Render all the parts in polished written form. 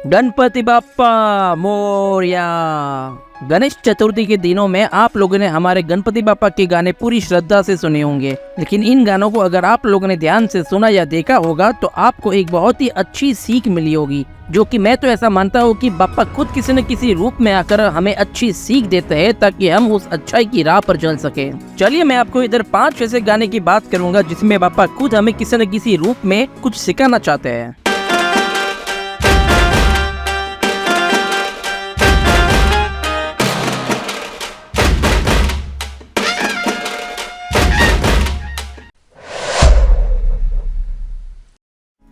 गणपति बाप्पा मोरया। गणेश चतुर्थी के दिनों में आप लोगों ने हमारे गणपति बाप्पा के गाने पूरी श्रद्धा से सुने होंगे, लेकिन इन गानों को अगर आप लोगों ने ध्यान से सुना या देखा होगा तो आपको एक बहुत ही अच्छी सीख मिली होगी, जो कि मैं तो ऐसा मानता हूँ कि बाप्पा खुद किसी न किसी रूप में आकर हमें अच्छी सीख देते हैं ताकि हम उस अच्छाई की राह पर चल सके। चलिए मैं आपको इधर 5 ऐसे गाने की बात करूंगा जिसमें बाप्पा खुद हमें किसी न किसी रूप में कुछ सिखाना चाहते हैं।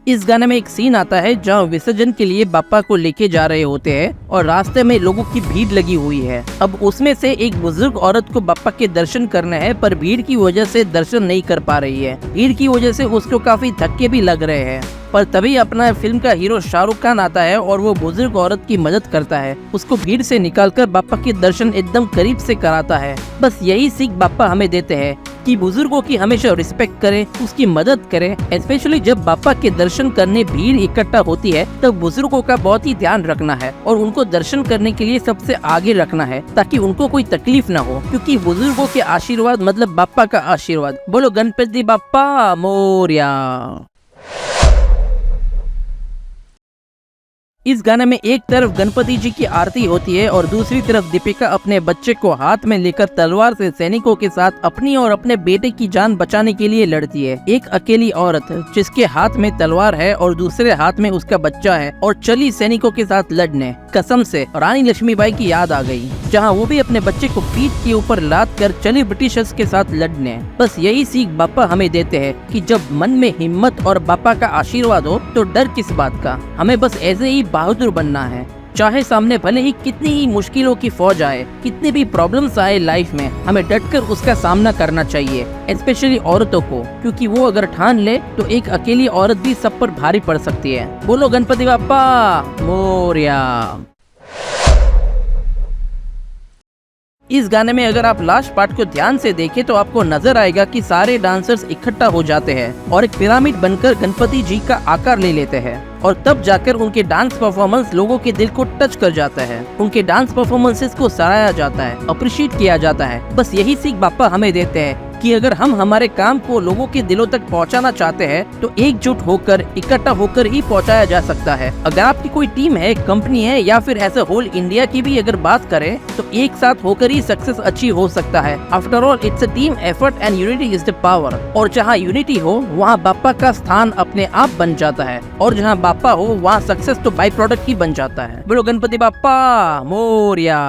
इस गाने में एक सीन आता है जहाँ विसर्जन के लिए बाप्पा को लेके जा रहे होते हैं और रास्ते में लोगों की भीड़ लगी हुई है। अब उसमें से एक बुजुर्ग औरत को बाप्पा के दर्शन करने हैं, पर भीड़ की वजह से दर्शन नहीं कर पा रही है। भीड़ की वजह से उसको काफी धक्के भी लग रहे हैं, पर तभी अपना फिल्म का हीरो शाहरुख खान आता है और वो बुजुर्ग औरत की मदद करता है, उसको भीड़ से निकालकर बाप्पा के दर्शन एकदम करीब से कराता है। बस यही सीख बाप्पा हमें देते हैं कि बुजुर्गों की हमेशा रिस्पेक्ट करें, उसकी मदद करें। स्पेशली जब बाप्पा के दर्शन करने भीड़ इकट्ठा होती है तब बुजुर्गों का बहुत ही ध्यान रखना है और उनको दर्शन करने के लिए सबसे आगे रखना है ताकि उनको कोई तकलीफ ना हो, क्योंकि बुजुर्गों के आशीर्वाद मतलब बाप्पा का आशीर्वाद। बोलो गणपति बाप्पा मोरया। इस गाने में एक तरफ गणपति जी की आरती होती है और दूसरी तरफ दीपिका अपने बच्चे को हाथ में लेकर तलवार से सैनिकों के साथ अपनी और अपने बेटे की जान बचाने के लिए लड़ती है। एक अकेली औरत जिसके हाथ में तलवार है और दूसरे हाथ में उसका बच्चा है और चली सैनिकों के साथ लड़ने। कसम से रानी लक्ष्मीबाई की याद आ गई, जहाँ वो भी अपने बच्चे को पीठ के ऊपर लाद कर चली ब्रिटिशर्स के साथ लड़ने। बस यही सीख बाप्पा हमें देते हैं कि जब मन में हिम्मत और बाप्पा का आशीर्वाद हो तो डर किस बात का। हमें बस ऐसे ही बहादुर बनना है, चाहे सामने भले ही कितनी ही मुश्किलों की फौज आए, कितनी भी प्रॉब्लम्स आए लाइफ में, हमें डटकर उसका सामना करना चाहिए। स्पेशली औरतों को, क्योंकि वो अगर ठान ले तो एक अकेली औरत भी सब पर भारी पड़ सकती है। बोलो गणपति बाप्पा मोरया। इस गाने में अगर आप लास्ट पार्ट को ध्यान से देखें तो आपको नजर आएगा कि सारे डांसर्स इकट्ठा हो जाते हैं और एक पिरामिड बनकर गणपति जी का आकार ले लेते हैं और तब जाकर उनके डांस परफॉर्मेंस लोगों के दिल को टच कर जाता है। उनके डांस परफॉर्मेंसेस को सराहा जाता है, अप्रिशिएट किया जाता है। बस यही सीख बाप्पा हमें देते हैं कि अगर हम हमारे काम को लोगों के दिलों तक पहुंचाना चाहते हैं तो एकजुट होकर, इकट्ठा होकर ही पहुंचाया जा सकता है। अगर आपकी कोई टीम है, कंपनी है या फिर ऐसे होल इंडिया की भी अगर बात करें तो एक साथ होकर ही सक्सेस अचीव हो सकता है। After all it's a team effort and unity is the power. और जहाँ यूनिटी हो वहाँ बाप्पा का स्थान अपने आप बन जाता है और जहाँ बाप्पा हो वहाँ सक्सेस तो बाई प्रोडक्ट ही बन जाता है। बोलो गणपति बाप्पा मोरया।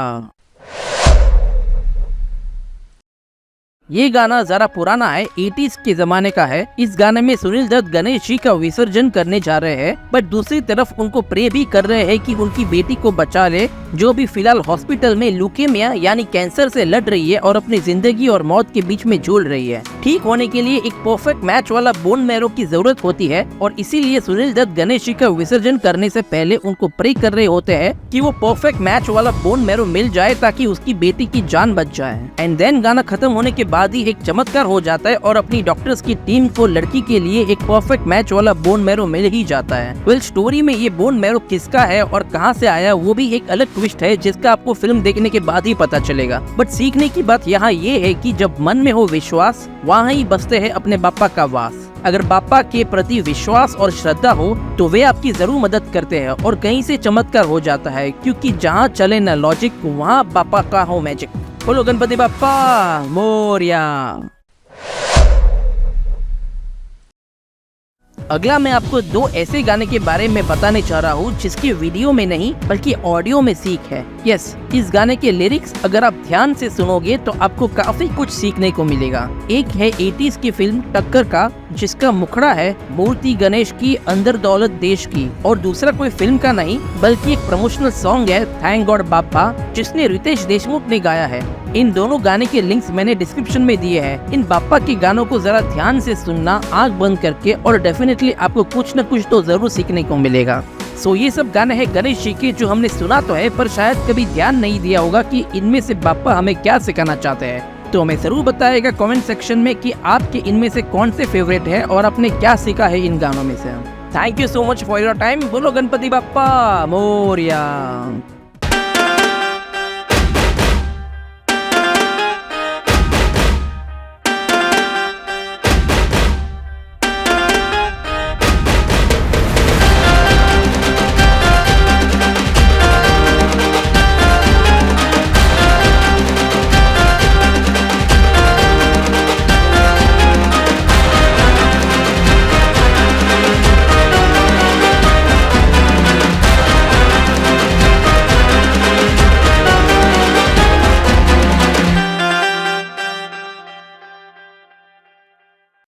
ये गाना जरा पुराना है, 80s के जमाने का है। इस गाने में सुनील दत्त गणेश जी का विसर्जन करने जा रहे हैं, बट दूसरी तरफ उनको प्रे भी कर रहे हैं कि उनकी बेटी को बचा ले, जो भी फिलहाल हॉस्पिटल में ल्यूकेमिया यानी कैंसर से लड़ रही है और अपनी जिंदगी और मौत के बीच में झूल रही है। ठीक होने के लिए एक परफेक्ट मैच वाला बोन मैरो की जरूरत होती है और इसीलिए सुनील दत्त गणेश जी का विसर्जन करने से पहले उनको प्रे कर रहे होते हैं कि वो परफेक्ट मैच वाला बोन मैरो मिल जाए ताकि उसकी बेटी की जान बच जाए। एंड देन गाना खत्म होने के बाद ही एक चमत्कार हो जाता है और अपनी डॉक्टर्स की टीम को लड़की के लिए एक परफेक्ट मैच वाला बोन मैरो मिल ही जाता है। वेल स्टोरी में ये बोन मैरो किसका है और कहां से आया वो भी एक अलग ट्विस्ट है जिसका आपको फिल्म देखने के बाद ही पता चलेगा। बट सीखने की बात यहाँ ये है कि जब मन में हो विश्वास वहाँ ही बसते हैं अपने बाप्पा का वास। अगर बाप्पा के प्रति विश्वास और श्रद्धा हो तो वे आपकी जरूर मदद करते हैं और कहीं से चमत्कार हो जाता है, क्योंकि जहाँ चले न लॉजिक वहाँ बाप्पा का हो मैजिक। बोलो गणपति बाप्पा मोरया। अगला मैं आपको 2 ऐसे गाने के बारे में बताने चाह रहा हूँ जिसकी वीडियो में नहीं बल्कि ऑडियो में सीख है। यस, इस गाने के लिरिक्स अगर आप ध्यान से सुनोगे तो आपको काफी कुछ सीखने को मिलेगा। एक है 80s की फिल्म टक्कर का, जिसका मुखड़ा है मूर्ति गणेश की अंदर दौलत देश की, और दूसरा कोई फिल्म का नहीं बल्कि एक प्रमोशनल सॉन्ग है थैंक गॉड बाप्पा, जिसने रितेश देशमुख ने गाया है। इन दोनों गाने के लिंक्स मैंने डिस्क्रिप्शन में दिए हैं। इन बाप्पा के गानों को जरा ध्यान से सुनना आंख बंद करके, और डेफिनेटली आपको कुछ न कुछ तो जरूर सीखने को मिलेगा। सो ये सब गाने हैं गणेश जी के जो हमने सुना तो है, पर शायद कभी ध्यान नहीं दिया होगा कि इनमें से बाप्पा हमें क्या सिखाना चाहते हैं। तो हमें जरूर बताइएगा कमेंट सेक्शन में कि आपके इनमें से कौन से फेवरेट है और आपने क्या सीखा है इन गानों में से। Thank you so much for your time. बोलो गणपति बाप्पा मोरया।